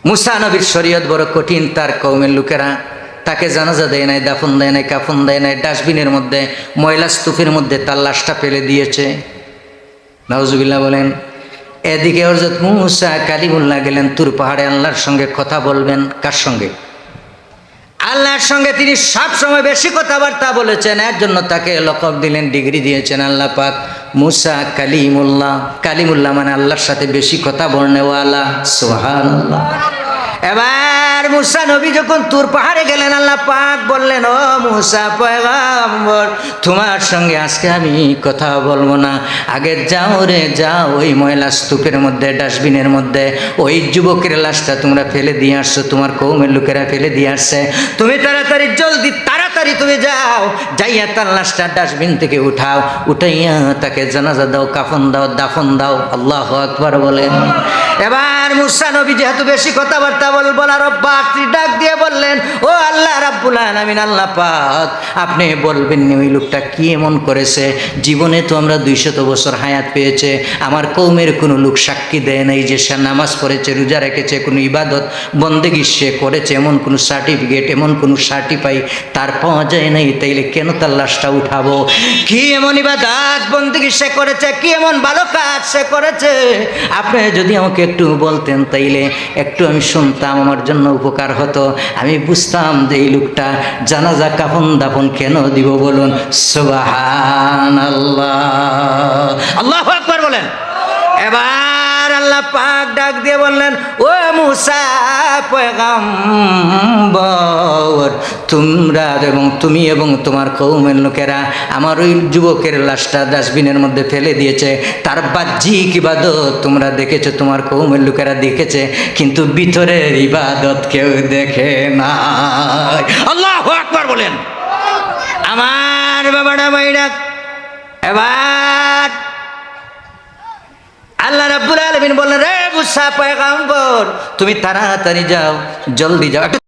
মুসা নবীর শরীয়ত বড় কঠিন, তার কওমের লোকেরা তাকে জানাজা দেয় নাই, দাফন দেয় নাই, কাফন দেয় নাই, ডাস্টবিনের মধ্যে ময়লা স্তূপের মধ্যে তার লাশটা ফেলে দিয়েছে। নাউজুবিল্লাহ বলেন। এদিকে হযরত মুসা কালিমুল্লাহ গেলেন তুর পাহাড়ে আল্লাহর সঙ্গে কথা বলবেন। কার সঙ্গে? আল্লাহর সঙ্গে। তিনি সব সময় বেশি কথাবার্তা বলেছেন, এর জন্য তাকে লকব দিলেন, ডিগ্রি দিয়েছেন আল্লাহ পাক, মুসা কালিমুল্লাহ। কালিমুল্লাহ মানে আল্লাহর সাথে বেশি কথা বলনেওয়ালা। সুবহানাল্লাহ। এবার মুসা নবী যখন তুর পাহাড়ে গেলেন, আল্লাহ পাক বললেন, ও মুসা পয়গম্বর, তোমার সঙ্গে আজকে আমি কথা বলবো না। আগে যাও রে যাও, ওই ময়লা স্তূপের মধ্যে, ডাস্টবিনের মধ্যে ওই যুবকের লাশটা তোমরা ফেলে দিয়ে আসছো, তোমার কওমের লোকেরা ফেলে দিয়ে আসছে। তুমি তাড়াতাড়ি, জলদি তাড়াতাড়ি তুমি যাও, যাইয়া তার লাশটা ডাস্টবিন থেকে উঠাও, উঠাইয়া তাকে জানাজা দাও, কাফন দাও, দাফন দাও। আল্লাহু আকবার বলেন। এবার মুসা নবী যেহেতু বেশি কথাবার্তা বলার অভ্যাস, ডাক দিয়ে বললেন, ও আল্লাহ রাব্বুল আলামিন, আল্লাহ পাক আপনি বলবেন ওই লোকটা কি এমন করেছে? জীবনে তো আমরা 200 বছর হায়াত পেয়েছে, আমার কওমের কোনো লোক সাক্ষী দেয় নাই যে সে নামাজ পড়েছে, রোজা রেখেছে, কোনো ইবাদত বন্দেগী সে করেছে, এমন কোনো সার্টিফিকেট, এমন কোনো সার্টিফাই তার পাওয়া যায় নাই। তাইলে কেন তার লাশটা উঠাবো? কি এমন ইবাদত বন্দেগী সে করেছে, কি এমন ভালো কাজ সে করেছে? আপনি যদি আমাকে একটু বলতেন তাইলে একটু আমি শুনতাম, আমার জন্য উপকার হতো, আমি বুঝতাম যে এই লোকটা জানাজা কাফন দাফন কেন দিব। বলুন সুবহানাল্লাহ, আল্লাহু আকবার বলেন। এবার আল্লাহ পাক ডাক দিয়ে বললেন, ও মুসা পয়গম্বর, তোমরা এবং তুমি এবং তোমার কওমের লোকেরা আমার ওই যুবকের লাশটা ডাস্টবিনের মধ্যে ফেলে দিয়েছে। তার বাহ্যিক ইবাদত তোমরা দেখেছো, তোমার কওমের লোকেরা দেখেছে, কিন্তু ভিতরের ইবাদত কেউ দেখে না। আল্লাহু আকবার বলেন। আমার বাবারা মাইরা, এবার আল্লাহ রাব্বুল আলামিন বললেন, রে মুসা পয়গম্বর, তুমি তাড়াতাড়ি যাও, জলদি যাও।